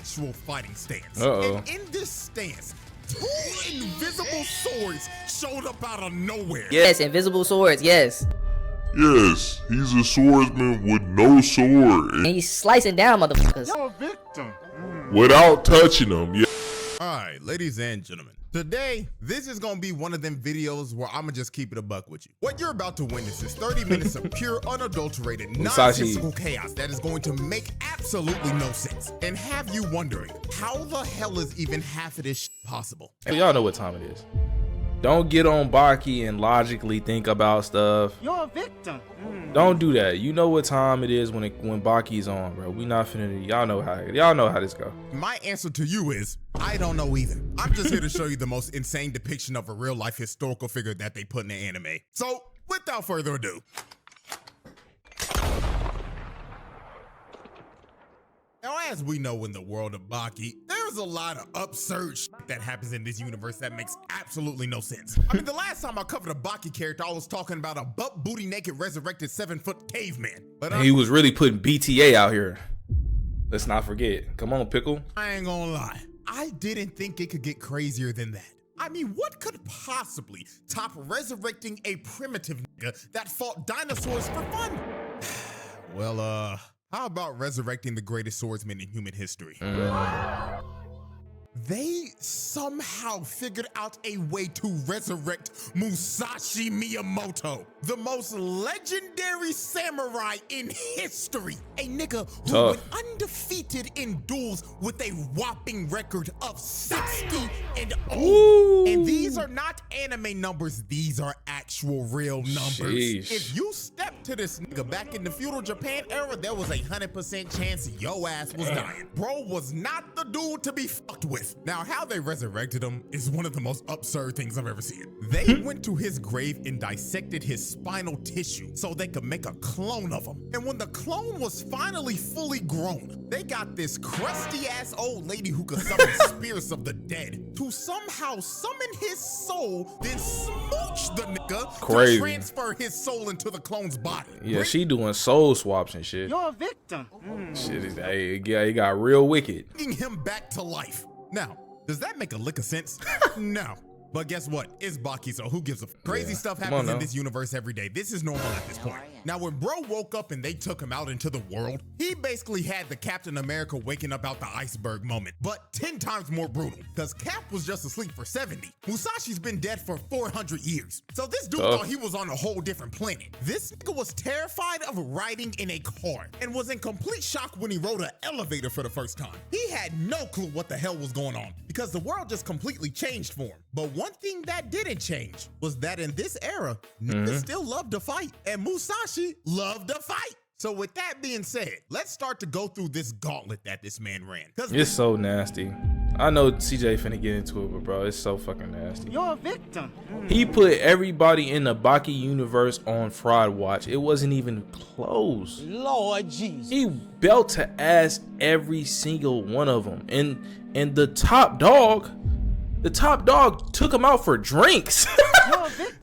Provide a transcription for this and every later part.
actual fighting stance. Uh-oh. And in this stance, 2 invisible swords showed up out of nowhere. Yes, invisible swords, yes. Yes, he's a swordsman with no sword. And he's slicing down motherfuckers. You're a victim. Without touching them, yeah. Alright, ladies and gentlemen. Today, this is gonna be one of them videos where I'ma just keep it a buck with you. What you're about to witness is 30 minutes of pure, unadulterated, nonsensical chaos that is going to make absolutely no sense and have you wondering, how the hell is even half of this shit possible? Y'all know what time it is. Don't get on Baki and logically think about stuff. You're a victim. Don't do that. You know what time it is when Baki's on, bro. We not finna. Y'all know how this go. My answer to you is, I don't know either. I'm just here to show you the most insane depiction of a real life historical figure that they put in the anime. So, without further ado. Now, as we know in the world of Baki, there's a lot of absurd shit that happens in this universe that makes absolutely no sense. I mean, the last time I covered a Baki character, I was talking about a butt booty naked resurrected 7-foot caveman. But He was really putting BTA out here. Let's not forget. Come on, Pickle. I ain't gonna lie, I didn't think it could get crazier than that. I mean, what could possibly top resurrecting a primitive nigga that fought dinosaurs for fun? Well, how about resurrecting the greatest swordsman in human history? They somehow figured out a way to resurrect Musashi Miyamoto, the most legendary samurai in history. A nigga who went undefeated in duels with a whopping record of 60 and 0. And these are not anime numbers, these are actual real numbers. Sheesh. If you step to this nigga back in the feudal Japan era, there was 100% chance your ass was dying. Bro was not the dude to be fucked with. Now, how they resurrected him is one of the most absurd things I've ever seen. They went to his grave and dissected his spinal tissue so they could make a clone of him. And when the clone was finally fully grown, they got this crusty ass old lady who could summon spirits of the dead to somehow summon his soul, then smooch the nigga to transfer his soul into the clone's body. Yeah, she doing soul swaps and shit. You're a victim. Shit, it got real wicked. Bringing him back to life. Now, does that make a lick of sense? No. But guess what? It's Baki, so who gives a f? Crazy stuff happens in this universe every day. This is normal at this point. Now, when bro woke up and they took him out into the world, he basically had the Captain America waking up out the iceberg moment, but 10 times more brutal, because Cap was just asleep for 70. Musashi's been dead for 400 years. So this dude thought he was on a whole different planet. This nigga was terrified of riding in a car and was in complete shock when he rode an elevator for the first time. He had no clue what the hell was going on because the world just completely changed for him. But one thing that didn't change was that in this era, niggas still loved to fight, and Musashi loved to fight. So with that being said, let's start to go through this gauntlet that this man ran. It's so nasty. I know CJ finna get into it, but bro, it's so fucking nasty. You're a victim. He put everybody in the Baki universe on fraud watch. It wasn't even close. Lord Jesus. He belt to ass every single one of them, and the top dog took him out for drinks.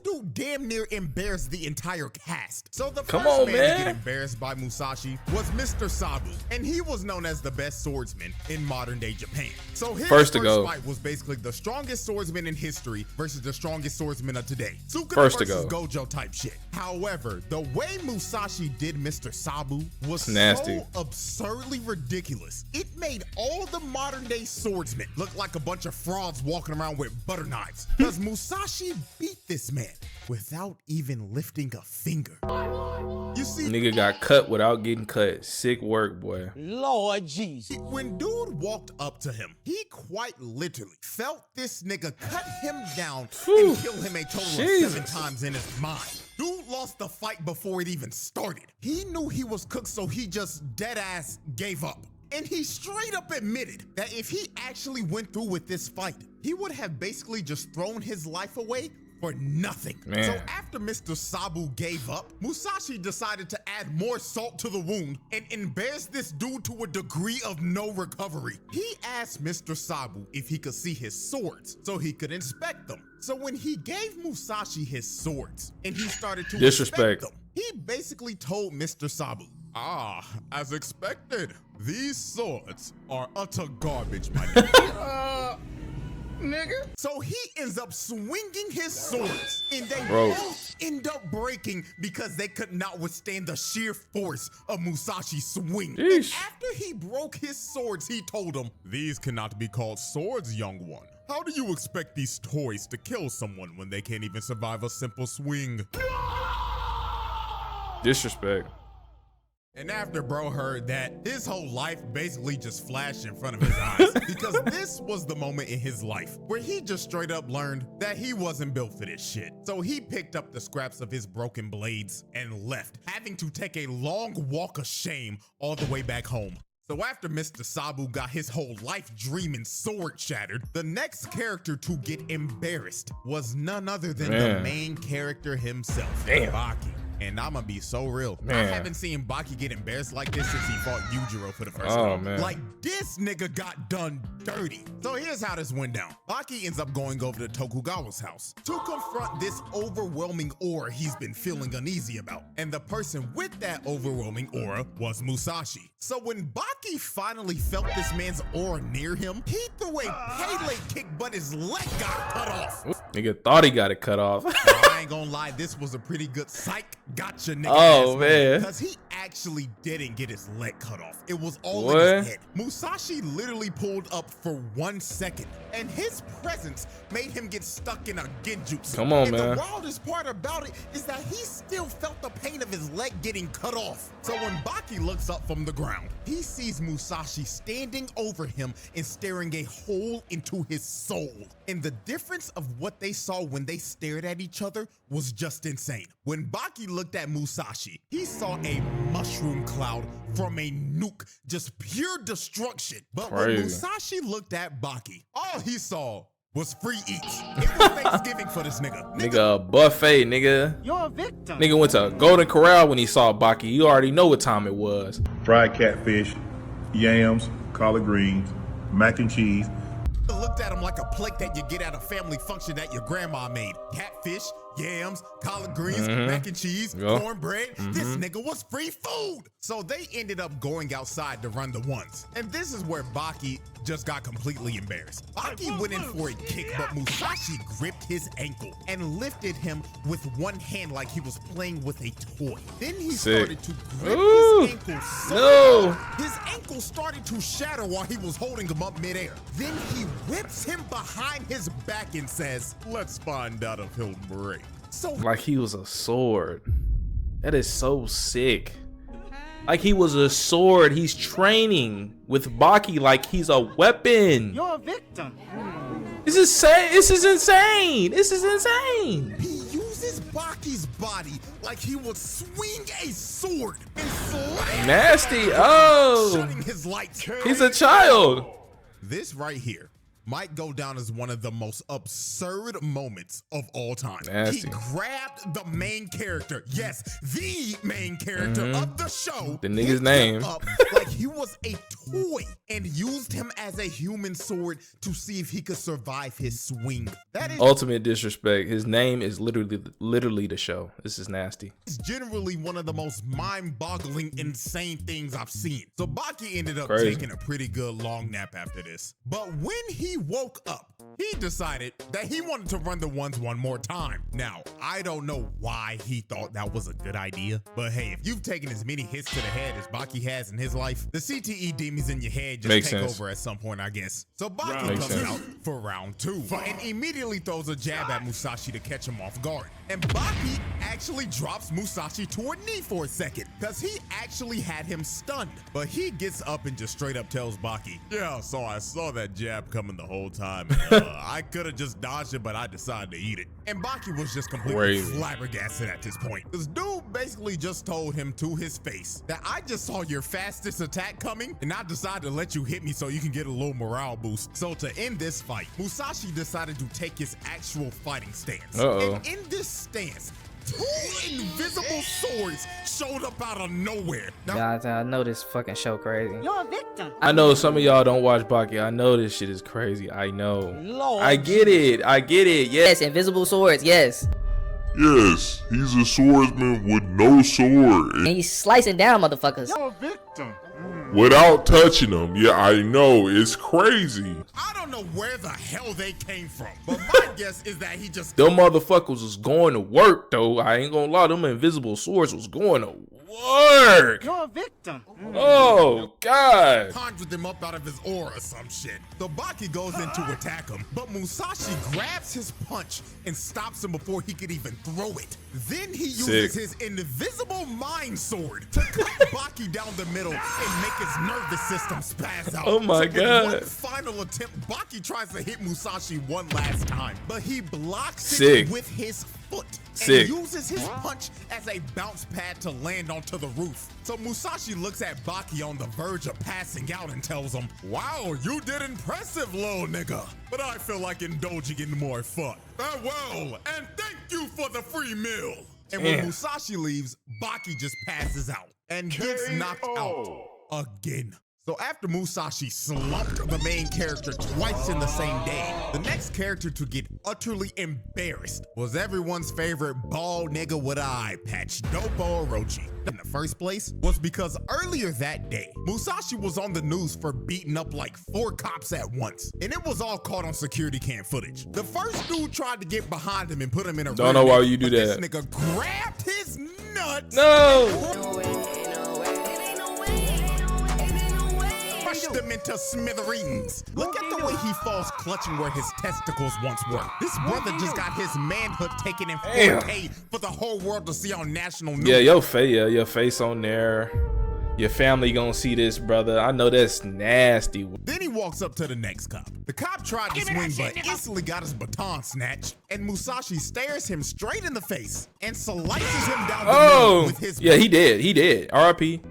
Dude damn near embarrassed the entire cast. So the Come first on, man to man. get embarrassed by Musashi was Mr. Sabu, and he was known as the best swordsman in modern day Japan. So his first fight was basically the strongest swordsman in history versus the strongest swordsman of today. Sukuna versus Gojo type shit. However, the way Musashi did Mr. Sabu was nasty. So absurdly ridiculous. It made all the modern day swordsmen look like a bunch of frauds walking around with butter knives. Because Musashi beat this man without even lifting a finger. You see, nigga got cut without getting cut. Sick work, boy. Lord Jesus. When dude walked up to him, he quite literally felt this nigga cut him down and kill him a total of 7 times in his mind. Dude lost the fight before it even started. He knew he was cooked, so he just dead ass gave up. And he straight up admitted that if he actually went through with this fight, he would have basically just thrown his life away for nothing. Man. So after Mr. Sabu gave up, Musashi decided to add more salt to the wound and embarrass this dude to a degree of no recovery. He asked Mr. Sabu if he could see his swords so he could inspect them. So when he gave Musashi his swords and he started to inspect them, he basically told Mr. Sabu, As expected, these swords are utter garbage, my nigga. Nigga. So he ends up swinging his swords, and they both end up breaking because they could not withstand the sheer force of Musashi's swing. And after he broke his swords, he told him, "These cannot be called swords, young one. How do you expect these toys to kill someone when they can't even survive a simple swing?" Disrespect. And after bro heard that, his whole life basically just flashed in front of his eyes, because this was the moment in his life where he just straight up learned that he wasn't built for this shit. So he picked up the scraps of his broken blades and left, having to take a long walk of shame all the way back home. So after Mr. Sabu got his whole life dream and sword shattered, the next character to get embarrassed was none other than the main character himself, Baki. And I'm gonna be so real. I haven't seen Baki get embarrassed like this since he fought Yujiro for the first time. Like, this nigga got done dirty. So here's how this went down. Baki ends up going over to Tokugawa's house to confront this overwhelming aura he's been feeling uneasy about. And the person with that overwhelming aura was Musashi. So when Baki finally felt this man's aura near him, he threw a Pele kick, but his leg got cut off. Nigga thought he got it cut off. I ain't gonna lie, this was a pretty good psych gotcha nigga. Oh man, because he actually didn't get his leg cut off. It was all in his head. Musashi literally pulled up for 1 second, and his presence made him get stuck in a genjutsu. Come on, and man. The wildest part about it is that he still felt the pain of his leg getting cut off. So when Baki looks up from the ground, he sees Musashi standing over him and staring a hole into his soul. And the difference of what they saw when they stared at each other was just insane. When Baki looked at Musashi, he saw a mushroom cloud from a nuke, just pure destruction. But when Musashi looked at Baki, all he saw was free eats. It was Thanksgiving for this nigga. Nigga, buffet, nigga. You're a victim. Nigga went to Golden Corral when he saw Baki. You already know what time it was. Fried catfish, yams, collard greens, mac and cheese. Looked at him like a plate that you get at a family function that your grandma made. Catfish, yams, collard greens, mac and cheese, cornbread. This nigga was free food. So they ended up going outside to run the ones. And this is where Baki just got completely embarrassed. Baki went in for a kick, but Musashi gripped his ankle and lifted him with one hand like he was playing with a toy. Then he started to grip his ankle so hard, his ankle started to shatter while he was holding him up midair. Then he whips him behind his back and says, "Let's find out if he'll break." So like he was a sword. That is so sick. Like he was a sword. He's training with Baki like he's a weapon. You're a victim. This is insane. This is insane. This is insane. He uses Baki's body like he would swing a sword and slam. Nasty. Oh, shutting his lights. He's a child. This right here might go down as one of the most absurd moments of all time. Nasty. He grabbed the main character, yes, the main character of the show, the nigga's name, up like he was a toy, and used him as a human sword to see if he could survive his swing. That is ultimate disrespect. His name is literally the show. This is nasty. It's generally one of the most mind-boggling, insane things I've seen. So Baki ended up taking a pretty good long nap after this. But when he woke up, he decided that he wanted to run the ones one more time. Now, I don't know why he thought that was a good idea, but hey, if you've taken as many hits to the head as Baki has in his life, the CTE demons in your head just take over at some point, I guess. So Baki comes out for round 2 and immediately throws a jab at Musashi to catch him off guard. And Baki actually drops Musashi to a knee for a second, because he actually had him stunned. But he gets up and just straight up tells Baki, "Yeah, so I saw that jab coming the whole time. I could have just dodged it, but I decided to eat it." And Baki was just completely flabbergasted at this point. This dude basically just told him to his face that I just saw your fastest attack coming, and I decided to let you hit me so you can get a little morale boost. So to end this fight, Musashi decided to take his actual fighting stance. And in this stance, 2 invisible swords showed up out of nowhere. Guys, I know this fucking show crazy. You're a victim. I know some of y'all don't watch Baki. I know this shit is crazy. I know. Lord I get it. I get it. Yes, invisible swords, yes. Yes, he's a swordsman with no sword. And he's slicing down motherfuckers. You're a victim. Without touching them. Yeah, I know. It's crazy. I don't know where the hell they came from, but my guess is that he just... Them motherfuckers was going to work, though. I ain't gonna lie. Them invisible swords was going to work. You're a victim. Oh, God. conjured them up out of his aura or some shit. The Baki goes in to attack him, but Musashi grabs his punch and stops him before he could even throw it. Then he uses his invisible mind sword to cut Baki down the middle and make his nervous system spaz out. Oh my God. One final attempt, Baki tries to hit Musashi one last time, but he blocks it with his foot and uses his punch as a bounce pad to land onto the roof. So Musashi looks at Baki on the verge of passing out and tells him, "Wow, you did impressive, little nigga, but I feel like indulging in more fun. Farewell, and thank you for the free meal." And when Musashi leaves, Baki just passes out and gets knocked out again. So after Musashi slumped the main character twice in the same day, the next character to get utterly embarrassed was everyone's favorite bald nigga with an eye patch, Dopo Orochi. In the first place was because earlier that day, Musashi was on the news for beating up like 4 cops at once, and it was all caught on security cam footage. The first dude tried to get behind him and put him in a Don't know why you do that. This nigga grabbed his nuts. Crushed them into smithereens. Look at the way he falls clutching where his testicles once were. This brother just got his manhood taken in 4K for the whole world to see on national news. Yeah, your face on there. Your family gonna see this, brother. I know that's nasty. Then he walks up to the next cop. The cop tried to swing, but instantly got his baton snatched, and Musashi stares him straight in the face and slices him down the middle with his he did. RIP.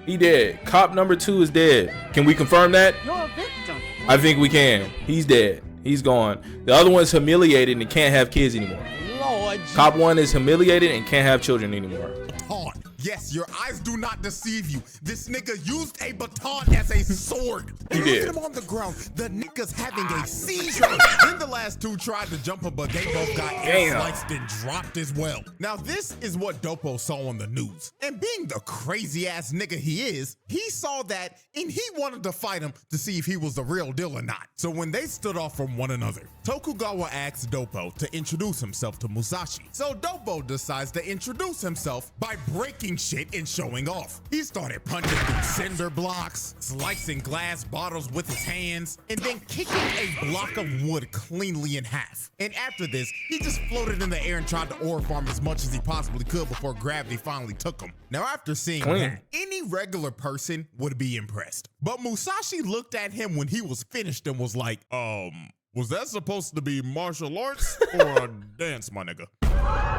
He dead. Cop number 2 is dead. Can we confirm that? You're a victim. I think we can. He's dead. He's gone. The other one's humiliated and can't have kids anymore. Lord Cop 1 is humiliated and can't have children anymore. baton. Yes, your eyes do not deceive you. This nigga used a baton as a sword. He did. Him on the ground. The nigga's having a seizure. Then the last 2 tried to jump him, but they both got sliced and dropped as well. Now this is what Dopo saw on the news. And being the crazy ass nigga he is, he saw that and he wanted to fight him to see if he was the real deal or not. So when they stood off from one another, Tokugawa asked Dopo to introduce himself to Musashi. So Dopo decides to introduce himself by breaking shit and showing off. He started punching through cinder blocks, slicing glass bottles with his hands, and then kicking a block of wood cleanly in half. And after this, he just floated in the air and tried to ore farm as much as he possibly could before gravity finally took him. Now after seeing that, any regular person would be impressed. But Musashi looked at him when he was finished and was like, was that supposed to be martial arts or a dance, my nigga?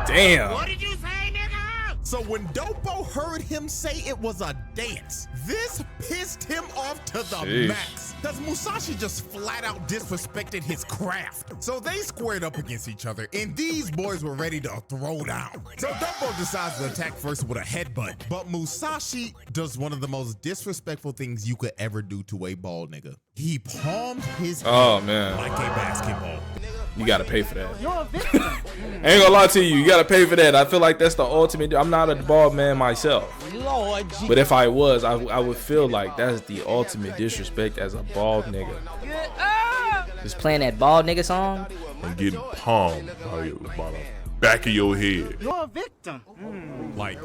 Damn. What did you say, nigga? So when Dopo heard him say it was a dance, this pissed him off to the max. Because Musashi just flat out disrespected his craft. So they squared up against each other, and these boys were ready to throw down. So Dopo decides to attack first with a headbutt, but Musashi does one of the most disrespectful things you could ever do to a bald nigga. He palmed his hand like a basketball. You gotta pay for that. You're a victim. I ain't gonna lie to you, you gotta pay for that. I feel like that's the ultimate. I'm not a bald man myself, Lord but if I was, I would feel like that's the ultimate disrespect as a bald nigga. Just playing that bald nigga song. And getting palmed by the back of your head. You're a victim. Like,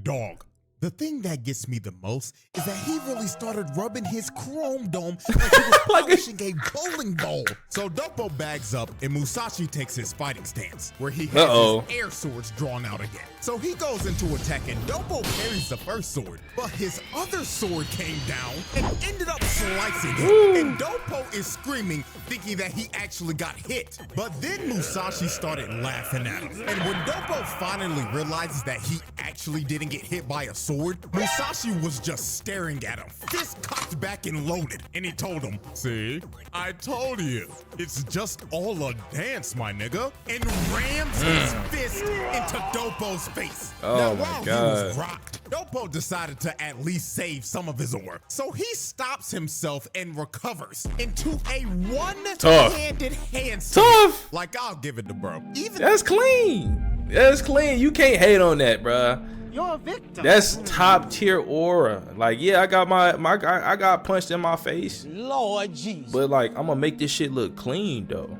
dog. The thing that gets me the most is that he really started rubbing his chrome dome like he was polishing a bowling ball. So Dopo bags up and Musashi takes his fighting stance, where he has his air swords drawn out again. So he goes into attack and Dopo parries the first sword, but his other sword came down and ended up slicing him. And Dopo is screaming, thinking that he actually got hit. But then Musashi started laughing at him. And when Dopo finally realizes that he actually didn't get hit by a sword, Musashi was just staring at him, fist cocked back and loaded, and he told him, "See, I told you, it's just all a dance, my nigga," and rams his fist into Dopo's face. Now, while he was rocked, Dopo decided to at least save some of his aura, so he stops himself and recovers into a one-handed handstand. Tough. Like, I'll give it to bro. That's clean. That's clean. You can't hate on that, bruh. You're a victim. That's top tier aura. Like, yeah, I got I got punched in my face. Lord Jesus. But like, I'm gonna make this shit look clean though.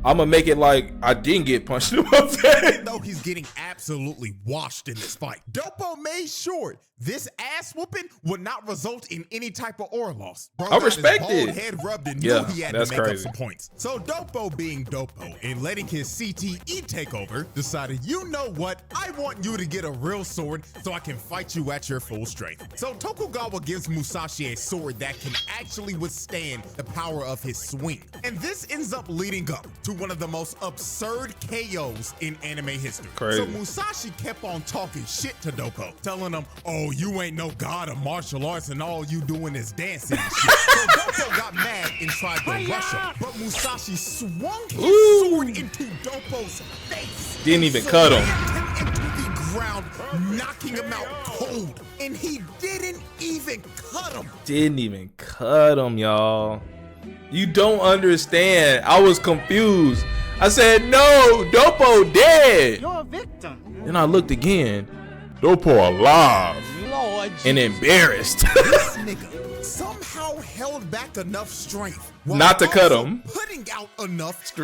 I'm gonna make it like I didn't get punched in my face. Though he's getting absolutely washed in this fight, Dopo made sure this ass whooping would not result in any type of aura loss. Bro, I respect his bald it. head rubbed and Yeah, knew he had that's to make crazy. up some points. So Dopo, being Dopo and letting his CTE take over, decided, you know what? I want you to get a real sword so I can fight you at your full strength. So Tokugawa gives Musashi a sword that can actually withstand the power of his swing. And this ends up leading up to one of the most absurd KOs in anime history. Crazy. So Musashi kept on talking shit to Dopo, telling him, oh, you ain't no god of martial arts and all you doing is dancing and shit. So Dopo got mad and tried to rush him, but Musashi swung his sword into Dopo's face. Didn't even So cut him. slammed him into the ground, knocking him out cold. And he didn't even cut him. Didn't even cut him, y'all. You don't understand. I was confused. I said, no, Dopo dead. You're a victim. Then I looked again Dopo alive. Lord Jesus. and embarrassed. This nigga somehow held back enough strength while Not to cut also him. putting out enough to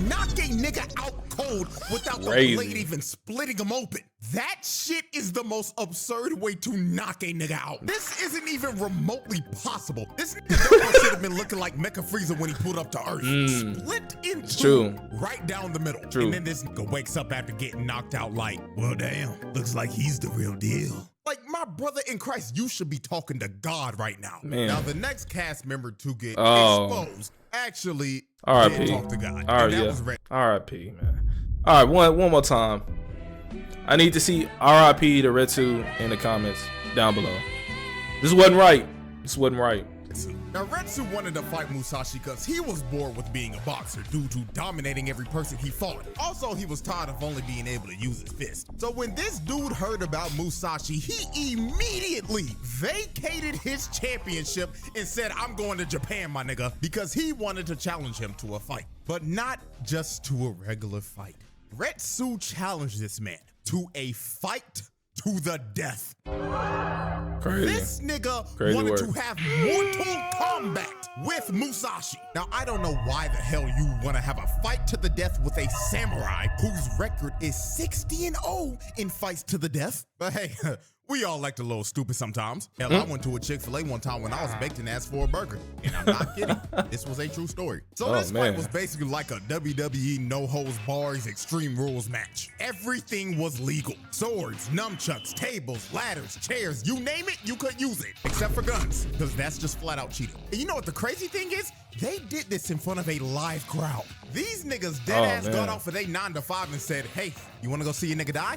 knock a nigga out cold without Crazy. the blade even splitting him open. That shit is the most absurd way to knock a nigga out. This isn't even remotely possible. This nigga should have been looking like Mecha Frieza when he pulled up to Earth. Split in two, True. right down the middle. True. And then this nigga wakes up after getting knocked out like, well, damn, looks like he's the real deal. Like, my brother in Christ, you should be talking to God right now. Man. Now, the next cast member to get exposed actually R.I.P. did talk to God. All right, And that yeah. was Red. R.I.P. man. All right, one more time. I need to see R.I.P. to Retsu in the comments down below. This wasn't right. This wasn't right. Now, Retsu wanted to fight Musashi because he was bored with being a boxer due to dominating every person he fought. Also, he was tired of only being able to use his fist. So when this dude heard about Musashi, he immediately vacated his championship and said, I'm going to Japan, my nigga, because he wanted to challenge him to a fight. But not just to a regular fight. Retsu challenged this man to a fight to the death. Crazy. This nigga Crazy wanted work. to have mortal combat with Musashi. Now, I don't know why the hell you want to have a fight to the death with a samurai whose record is 60-0 in fights to the death. But hey, we all like a little stupid sometimes. Hell, I went to a Chick-fil-A one time when I was baked and asked for a burger. And I'm not kidding. This was a true story. So this man. fight was basically like a WWE no-holds-bars Extreme Rules match. Everything was legal. Swords, nunchucks, tables, ladders, chairs, you name it, you could use it. Except for guns, because that's just flat out cheating. And you know what the crazy thing is? They did this in front of a live crowd. These niggas dead ass man. got off of their 9 to 5 and said, hey, you wanna go see a nigga die?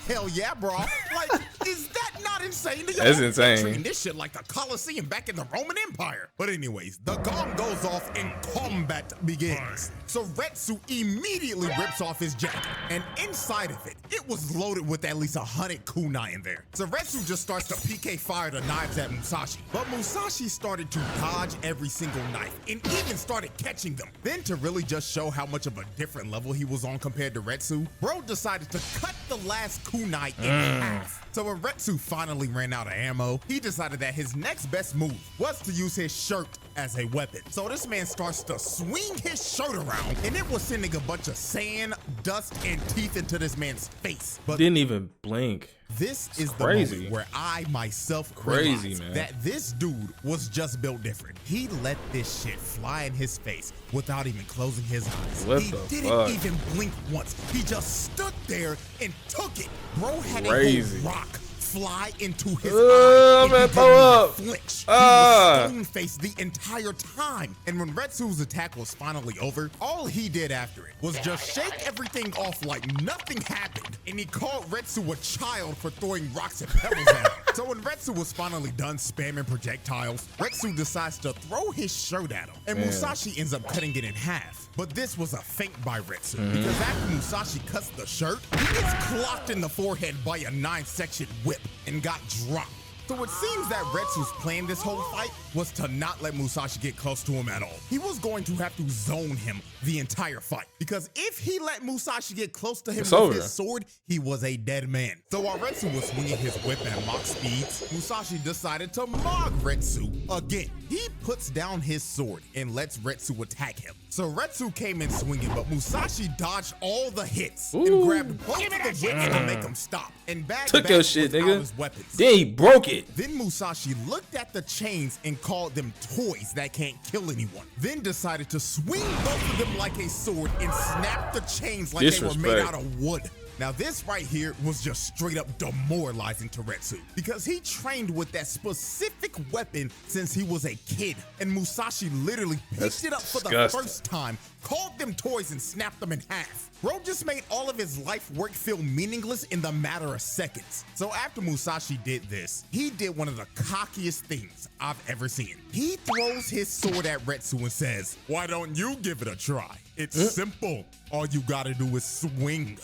Hell yeah, bro. Like, is that not insane to you? That's insane. Treating this shit like the Colosseum back in the Roman Empire. But anyways, the gong goes off and combat begins. So Retsu immediately rips off his jacket, and inside of it was loaded with at least 100 kunai in there. So Retsu just starts to PK fire the knives at Musashi. But Musashi started to dodge every single knife and even started catching them. Then to really just show how much of a different level he was on compared to Retsu, bro decided to cut the last kunai in half. So when Retsu finally ran out of ammo, he decided that his next best move was to use his shirt as a weapon. So this man starts to swing his shirt around, and it was sending a bunch of sand, dust, and teeth into this man's face. But Didn't even blink. this is the crazy. moment where I myself Crazy, realized man. that this dude was just built different. He let this shit fly in his face without even closing his eyes. What he the didn't fuck? even blink once. He just stood there and took it. Bro had Crazy. a whole rock fly into his I'm eye. and gonna he throw didn't up. even flinch. Ah. He was stone-faced the entire time. And when Retsu's attack was finally over, all he did after it was just shake everything off like nothing happened. And he called Retsu a child for throwing rocks and pebbles at him. So when Retsu was finally done spamming projectiles, Retsu decides to throw his shirt at him. And Musashi ends up cutting it in half. But this was a feint by Retsu, because after Musashi cuts the shirt, he gets clocked in the forehead by a 9-section whip and got dropped. So it seems that Retsu's plan this whole fight was to not let Musashi get close to him at all. He was going to have to zone him the entire fight, because if he let Musashi get close to him with his sword, he was a dead man. So while Retsu was swinging his whip at Mach speeds, Musashi decided to mock Retsu again. He puts down his sword and lets Retsu attack him. So Retsu came in swinging, but Musashi dodged all the hits and grabbed both of the whips to make him stop. And took your shit, nigga. His weapons. Then he broke it. Then Musashi looked at the chains and called them toys that can't kill anyone. Then decided to swing both of them like a sword and snap the chains like they were made out of wood. Now this right here was just straight up demoralizing to Retsu, because he trained with that specific weapon since he was a kid, and Musashi literally picked it up for the first time, called them toys and snapped them in half. Bro just made all of his life work feel meaningless in the matter of seconds. So after Musashi did this, he did one of the cockiest things I've ever seen. He throws his sword at Retsu and says, "Why don't you give it a try? It's simple. All you gotta do is swing."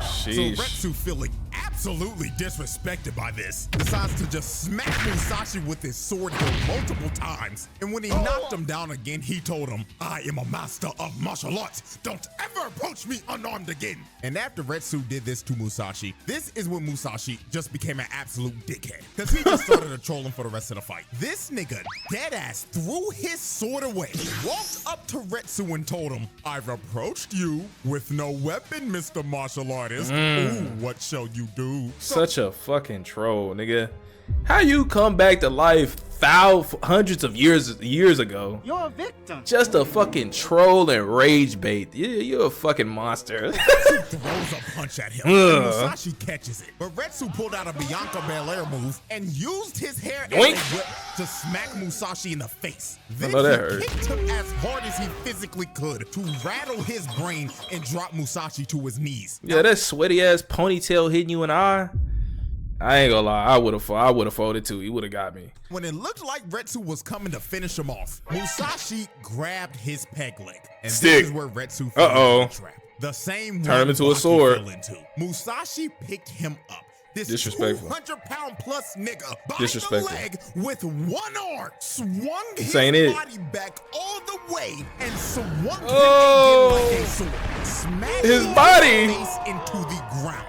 Sheesh. So Retsu, feeling absolutely disrespected by this, decides to just smack Musashi with his sword hilt multiple times. And when he knocked him down again, he told him, "I am a master of martial arts. Don't ever approach me unarmed again." And after Retsu did this to Musashi, this is when Musashi just became an absolute dickhead, because he just started to troll him for the rest of the fight. This nigga deadass threw his sword away, walked up to Retsu and told him, "I've approached you with no weapon, Mr. Martial Artist. Ooh, what shall you do?" Such a fucking troll, nigga. How you come back to life hundreds of years ago? You're a victim. Just a fucking troll and rage bait. You're a fucking monster. Retsu throws a punch at him, and Musashi catches it. But Retsu pulled out a Bianca Belair move and used his hair as a whip to smack Musashi in the face. Then he kicked him as hard as he physically could to rattle his brain and drop Musashi to his knees. Yeah, that sweaty ass ponytail hitting you in the eye. I ain't gonna lie, I would have folded too. He would have got me. When it looked like Retsu was coming to finish him off, Musashi grabbed his peg leg. And this is where Retsu fell into the trap. The same turn him into a sword. Musashi picked him up. This disrespectful 200-pound plus nigga by the leg with one arm, swung his body back all the way and swung him again like a sword, smashing his face into the ground.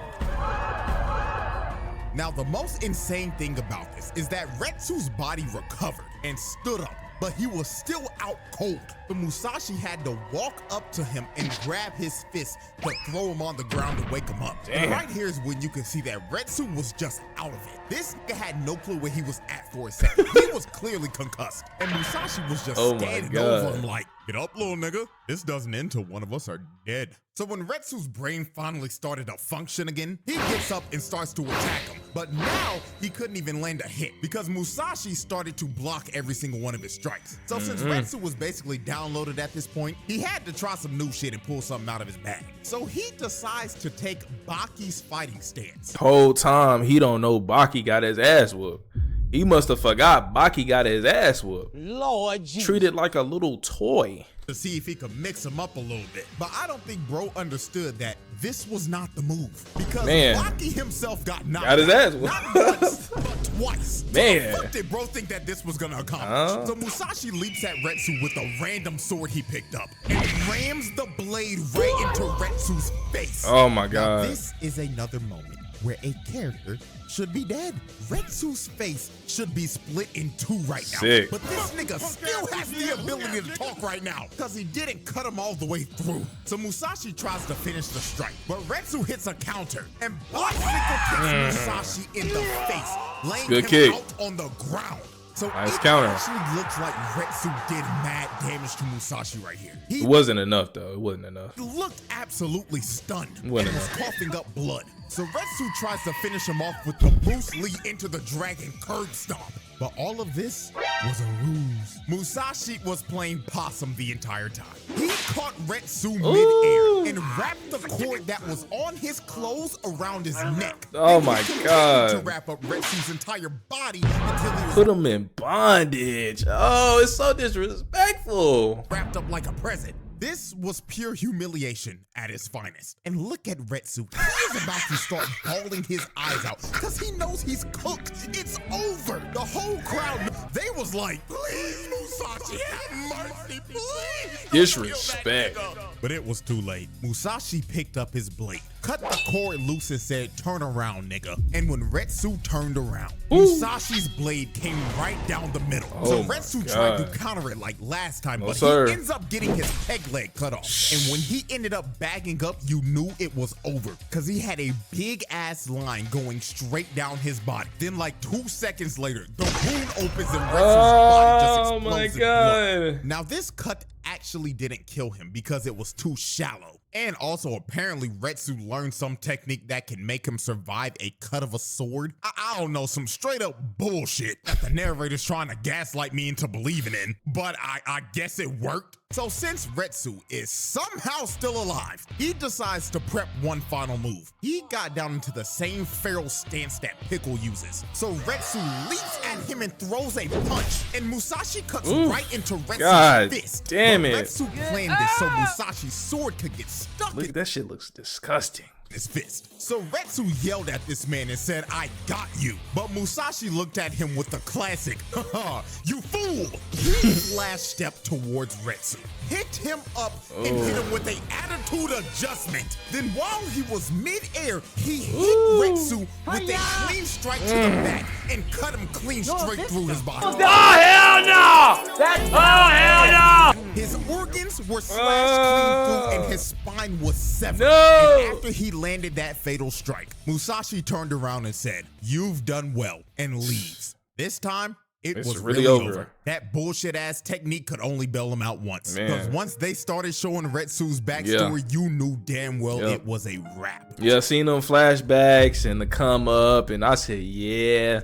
Now, the most insane thing about this is that Retsu's body recovered and stood up, but he was still out cold. So Musashi had to walk up to him and grab his fist to throw him on the ground to wake him up. And right here is when you can see that Retsu was just out of it. This nigga had no clue where he was at for a second. He was clearly concussed. And Musashi was just standing over him like, "Get up, little nigga. This doesn't end till one of us are dead." So when Retsu's brain finally started to function again, he gets up and starts to attack him. But now he couldn't even land a hit because Musashi started to block every single one of his strikes. So since Retsu was basically downloaded at this point, he had to try some new shit and pull something out of his bag. So he decides to take Baki's fighting stance. Whole time he don't know Baki got his ass whooped. He must have forgot Baki got his ass whooped. Lord Jesus. Treated like a little toy. To see if he could mix him up a little bit. But I don't think bro understood that this was not the move. Because Baki himself got knocked out. His ass whooped. Not once, but twice. Man. What did bro think that this was gonna accomplish? So Musashi leaps at Retsu with a random sword he picked up and rams the blade right into Retsu's face. Oh my God. Now, this is another moment where a character should be dead. Retsu's face should be split in two right now. Sick. But this nigga still has the ability to talk right now because he didn't cut him all the way through. So Musashi tries to finish the strike, but Retsu hits a counter and bicycle kicks Musashi in the face, laying him out on the ground. So nice it counter. actually looks like Retsu did mad damage to Musashi right here. It wasn't enough though. It wasn't enough. He looked absolutely stunned and wasn't was coughing up blood. So Retsu tries to finish him off with the Bruce Lee into the dragon curb stomp. But all of this was a ruse. Musashi was playing possum the entire time. He caught Retsu midair and wrapped the cord that was on his clothes around his neck. Oh my God. To wrap up Retsu's entire body until he was put him in bondage. Oh, it's so disrespectful. Wrapped up like a present. This was pure humiliation at its finest. And look at Retsu. He is about to start bawling his eyes out because he knows he's cooked. It's over. The whole crowd, they was like, please, Musashi, have mercy, please. Disrespect. But it was too late. Musashi picked up his blade, cut the cord loose and said, turn around, nigga. And when Retsu turned around, Musashi's blade came right down the middle. So Retsu tried to counter it like last time, but he ends up getting his peg leg cut off. And when he ended up bagging up, you knew it was over because he had a big ass line going straight down his body. Then like 2 seconds later, the wound opens and Retsu's body just explodes. Oh my in God. blood. Now this cut actually didn't kill him because it was too shallow. And also, apparently, Retsu learned some technique that can make him survive a cut of a sword. I don't know, some straight up bullshit that the narrator's trying to gaslight me into believing in, but I guess it worked. So since Retsu is somehow still alive, he decides to prep one final move. He got down into the same feral stance that Pickle uses. So Retsu leaps at him and throws a punch, and Musashi cuts right into Retsu's fist. Damn it. Retsu planned this so Musashi's sword could get stuck Look, that shit looks disgusting. his fist. So Retsu yelled at this man and said, I got you. But Musashi looked at him with the classic, haha, you fool. He flash stepped towards Retsu, hit him up and hit him with an attitude adjustment. Then while he was mid-air, he hit Retsu with a clean strike to the back and cut him clean straight through his body. Oh, hell no! Hell no! His organs were slashed clean through and his spine was severed. No! And after he landed that fatal strike, Musashi turned around and said, you've done well, and leaves. This time, it was really over. That bullshit ass technique could only bail him out once. Because once they started showing Retsu's backstory, you knew damn well it was a wrap. Yeah, seen them flashbacks and the come up, and I said, yeah,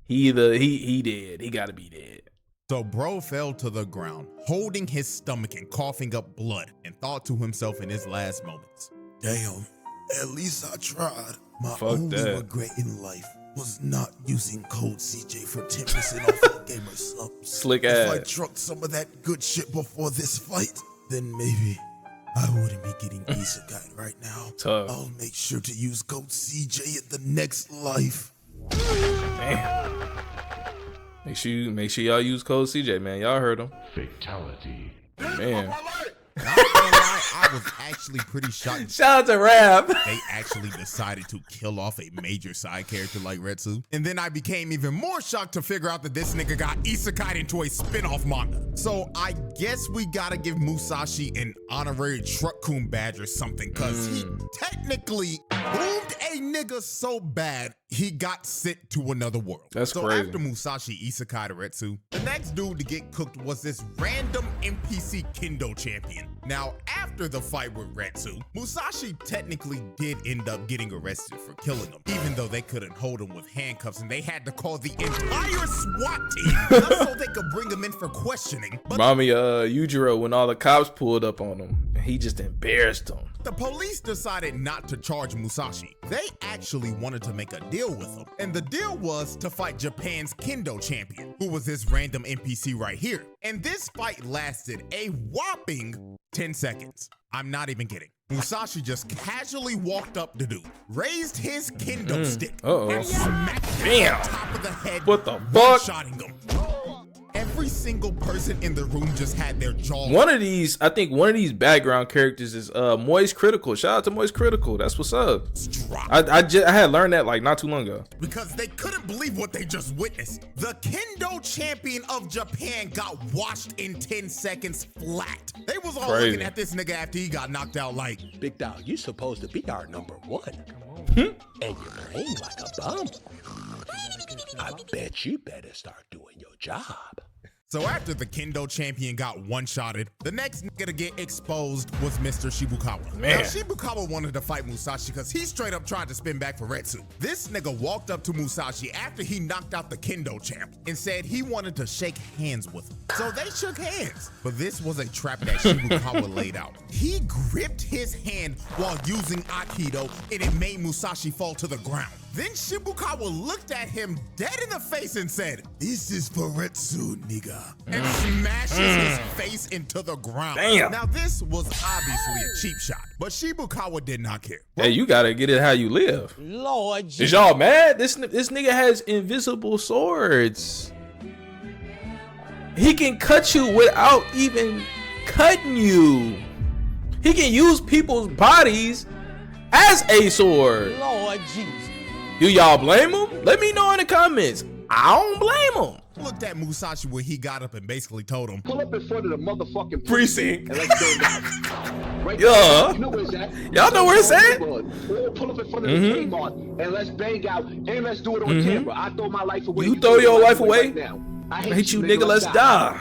he dead. He gotta be dead. So bro fell to the ground, holding his stomach and coughing up blood, and thought to himself in his last moments, damn, at least I tried. My only regret in life was not using code CJ for 10% off of gamer subs. Slick ass. ass. If I trucked some of that good shit before this fight, then maybe I wouldn't be getting isekai right now. Tough. I'll make sure to use code CJ in the next life. Damn. Make sure y'all use code CJ, man. Y'all heard him. Fatality. Man. Not gonna lie, I was actually pretty shocked. Shout out to Rap. They actually decided to kill off a major side character like Retsu. And then I became even more shocked to figure out that this nigga got isekai'd into a spin-off manga. So I guess we gotta give Musashi an honorary Truck-kun badge or something, cause he technically moved a nigga so bad he got sent to another world. That's so crazy. After Musashi isekai'd Retsu, the next dude to get cooked was this random NPC Kendo champion. Now, after the fight with Retsu, Musashi technically did end up getting arrested for killing him, even though they couldn't hold him with handcuffs and they had to call the entire SWAT team just so they could bring him in for questioning. But Mommy, Yujiro, when all the cops pulled up on him, he just embarrassed them. the police decided not to charge Musashi. They actually wanted to make a deal with him. And the deal was to fight Japan's Kendo champion, who was this random NPC right here. And this fight lasted a whopping 10 seconds. I'm not even kidding. Musashi just casually walked up to dude, raised his Kendo stick, and smacked him on top of the head. What the fuck? Shotting him. Every single person in the room just had their jaw. I think one of these background characters is Moist Critical. Shout out to Moist Critical. That's what's up. I had learned that like not too long ago. Because they couldn't believe what they just witnessed. The Kendo champion of Japan got washed in 10 seconds flat. They was all looking at this nigga after he got knocked out like, Big dog, you supposed to be our number one. And you're playing like a bum. I bet you better start doing your job. So after the Kendo champion got one-shotted, the next nigga to get exposed was Mr. Shibukawa. Now, Shibukawa wanted to fight Musashi because he straight up tried to spin back for Retsu. This nigga walked up to Musashi after he knocked out the Kendo champ and said he wanted to shake hands with him. So they shook hands. But this was a trap that Shibukawa laid out. He gripped his hand while using Aikido and it made Musashi fall to the ground. Then Shibukawa looked at him dead in the face and said, "This is for Retsu, nigga," and smashes his face into the ground. Damn. Now this was obviously a cheap shot, but Shibukawa did not care. Hey, you gotta get it how you live. Lord Is Jesus. y'all mad? This nigga has invisible swords. He can cut you without even cutting you. He can use people's bodies as a sword. Lord Jesus. Do y'all blame him? Let me know in the comments. I don't blame him. Looked at Musashi when he got up and basically told him, Pull up in front of the motherfucking Precinct. and let's go down. Right Yeah. there. You know where it's at. Y'all know where it's at? Or pull up in front of the Kmart and let's bang out and let's do it on camera. I throw my life away. You throw your life away? Right now. I hate you, nigga. Let's die.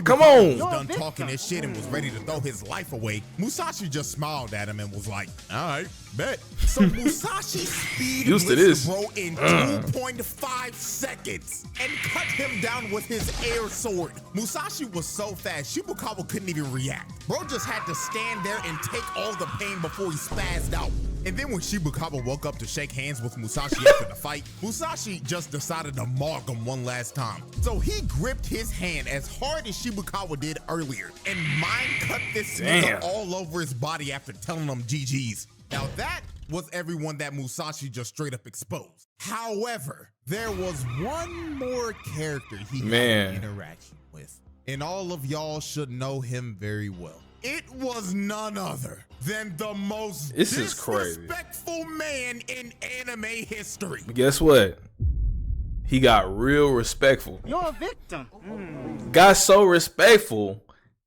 Come on. was done talking his shit and was ready to throw his life away, Musashi just smiled at him and was like, "All right, bet." So Musashi speed Used to blitzed this. bro in 2.5 seconds and cut him down with his air sword. Musashi was so fast, Shibukawa couldn't even react. Bro just had to stand there and take all the pain before he spazzed out. And then when Shibukawa woke up to shake hands with Musashi after the fight, Musashi just decided to mark him one last time. So he gripped his hand as hard as Shibukawa did earlier and mind cut this nigga all over his body after telling him GG's. Now that was everyone that Musashi just straight up exposed. However, there was one more character he had an interaction with, and all of y'all should know him very well. It was none other than the most disrespectful man in anime history. Guess what? He got real respectful. You're a victim. Got so respectful,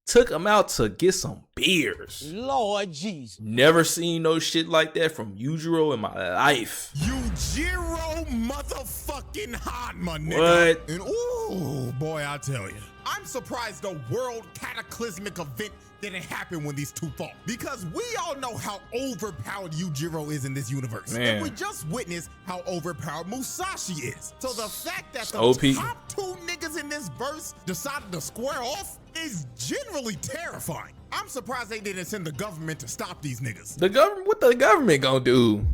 took him out to get some beers. Lord Jesus. Never seen no shit like that from Yujiro in my life. Yujiro motherfucking Hanma, nigga. What? And ooh, boy, I tell you, I'm surprised a world cataclysmic event didn't happen when these two fought, because we all know how overpowered Yujiro is in this universe. And we just witnessed how overpowered Musashi is. So the fact that the top two niggas in this verse decided to square off is generally terrifying. I'm surprised they didn't send the government to stop these niggas. The government? What the government gonna do?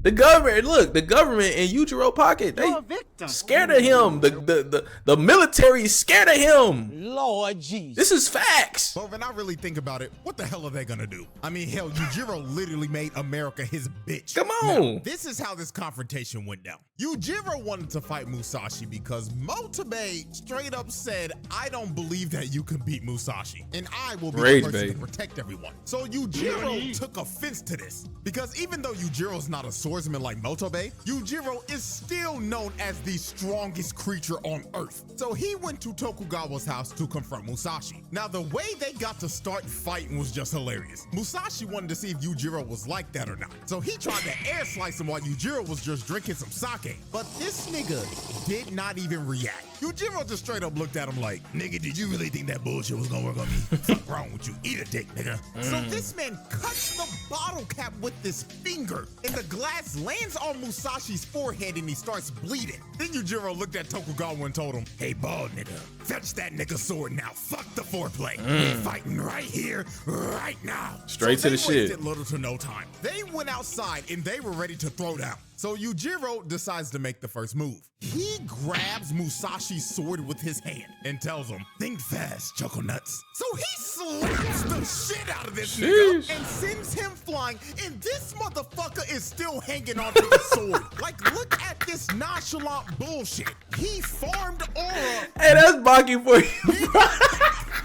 The government, look, the government in Yujiro pocket, they scared of him. The military is scared of him. Lord Jesus. This is facts. But when I really think about it, what the hell are they gonna do? I mean, hell, Yujiro literally made America his bitch. Come on. Now, this is how this confrontation went down. Yujiro wanted to fight Musashi because Motobe straight up said, "I don't believe that you can beat Musashi, and I will be the person to protect everyone." So Yujiro took offense to this, because even though Yujiro's not a swordsman like Motobe, Yujiro is still known as the strongest creature on Earth. So he went to Tokugawa's house to confront Musashi. Now, the way they got to start fighting was just hilarious. Musashi wanted to see if Yujiro was like that or not. So he tried to air slice him while Yujiro was just drinking some sake. But this nigga did not even react. Yujiro just straight up looked at him like, "Nigga, did you really think that bullshit was gonna work on me? What's wrong with you? Eat a dick, nigga." So this man cuts the bottle cap with his finger, and the glass lands on Musashi's forehead and he starts bleeding. Then Yujiro looked at Tokugawa and told him, "Hey, bald nigga, fetch that nigga sword now. Fuck the foreplay. We're fighting right here, right now." Straight to the shit. They wasted little to no time. They went outside and they were ready to throw down. So Yujiro decides to make the first move. He grabs Musashi's sword with his hand and tells him, "Think fast, Choco Nuts." So he slaps the shit out of this nigga and sends him flying, and this motherfucker is still hanging onto the sword. Like, look at this nonchalant bullshit. He farmed aura. Hey, that's Baki for you.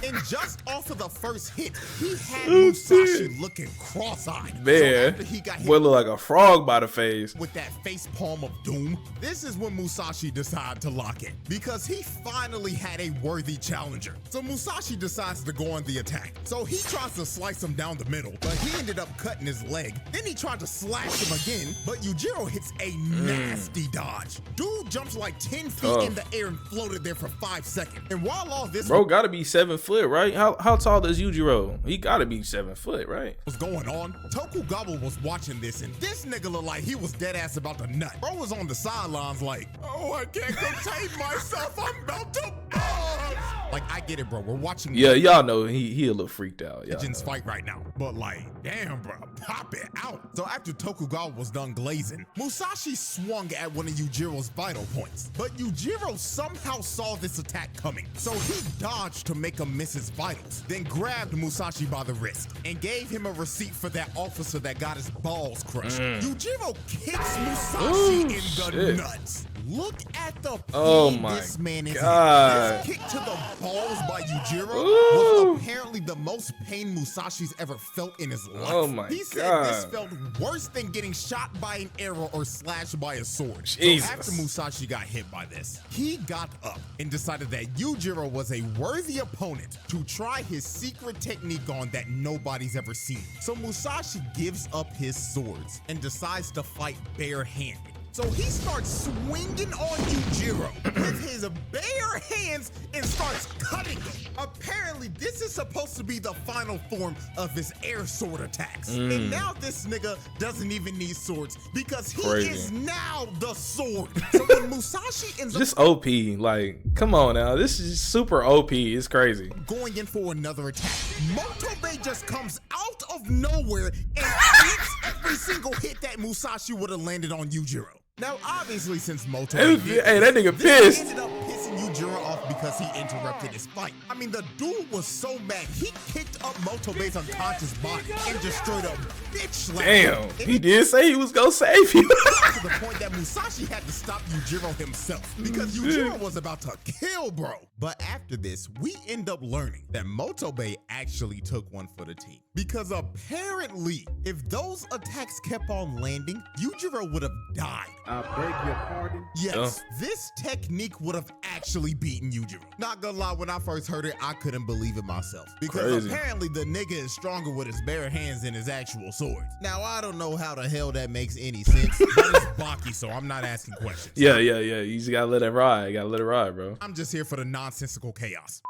And just off of the first hit, he had Musashi looking cross-eyed. Man, so he got hit look like a frog by the face. With that face palm of doom, this is when Musashi decided to lock in, because he finally had a worthy challenger. So Musashi decides to go on the attack. So he tries to slice him down the middle, but he ended up cutting his leg. Then he tried to slash him again, but Yujiro hits a nasty dodge. Dude jumps like 10 feet in the air and floated there for 5 seconds. And while all this gotta be 7 foot, right? How tall is Yujiro? He gotta be 7 foot, right? Was going on, Tokugawa was watching this, and this nigga looked like he was dead ass about to nut. Bro was on the sidelines like, "Oh, I can't contain myself. I'm about to bust." Like, I get it, bro. We're watching. Yeah, y'all know he a little freaked out. Legends fight right now. But like, damn, bro, pop it out. So after Tokugawa was done glazing, Musashi swung at one of Yujiro's vital points. But Yujiro somehow saw this attack coming. So he dodged to make him miss his vitals, then grabbed Musashi by the wrist and gave him a receipt for that officer that got his balls crushed. Yujiro kicks Musashi in the nuts. Look at the pain this man is in. This kick to the balls by Yujiro was apparently the most pain Musashi's ever felt in his life. Oh my He said this felt worse than getting shot by an arrow or slashed by a sword. Jesus. So after Musashi got hit by this, he got up and decided that Yujiro was a worthy opponent to try his secret technique on that nobody's ever seen. So Musashi gives up his swords and decides to fight barehanded. So he starts swinging on Yujiro with his bare hands and starts cutting him. Apparently, this is supposed to be the final form of his air sword attacks. And now this nigga doesn't even need swords because he is now the sword. So when Musashi ends up just OP, like, come on now. This is super OP. It's crazy. Going in for another attack, Motobe just comes out of nowhere and hits every single hit that Musashi would have landed on Yujiro. Now, obviously, since Motobe hey, that nigga pissed. ended up pissing Yujiro off because he interrupted his fight. I mean, the dude was so mad, he kicked up Motobe's unconscious body and just straight up bitch slapped him. Damn, he did say he was gonna save you. To the point that Musashi had to stop Yujiro himself because Yujiro was about to kill bro. But after this, we end up learning that Motobe actually took one for the team. Because apparently, if those attacks kept on landing, Yujiro would have died. I beg your pardon? Yes, this technique would have actually beaten Yujiro. Not gonna lie, when I first heard it, I couldn't believe it myself. Because apparently the nigga is stronger with his bare hands than his actual swords. Now, I don't know how the hell that makes any sense, but it's Baki, so I'm not asking questions. Yeah. You just gotta let it ride. You gotta let it ride, bro. I'm just here for the nonsensical chaos.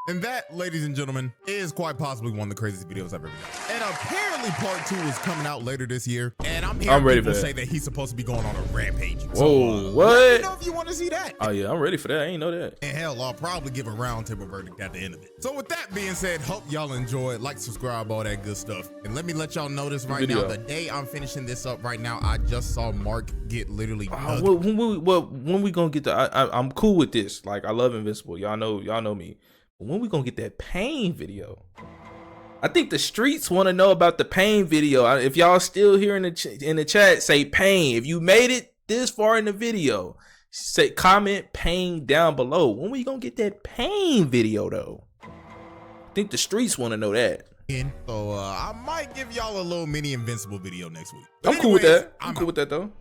And that, ladies and gentlemen, is quite possibly one of the craziest videos I've ever done. And apparently part 2 is coming out later this year. And I'm hearing people say that he's supposed to be going on a rampage. Whoa, so, what? Let me know if you want to see that. Oh yeah, I'm ready for that. I ain't know that. And hell, I'll probably give a round table verdict at the end of it. So with that being said, hope y'all enjoy. Like, subscribe, all that good stuff. And let me let y'all know this right now. The day I'm finishing this up right now, I just saw Mark get literally when we gonna get the I'm cool with this. Like, I love Invincible. Y'all know me. When we gonna get that pain video? I think the streets want to know about the pain video. If y'all still here in the chat, say pain. If you made it this far in the video, say comment pain down below. When we gonna get that pain video though? I think the streets want to know that. So I might give y'all a little mini Invincible video next week. I'm cool with that. I'm cool with that though.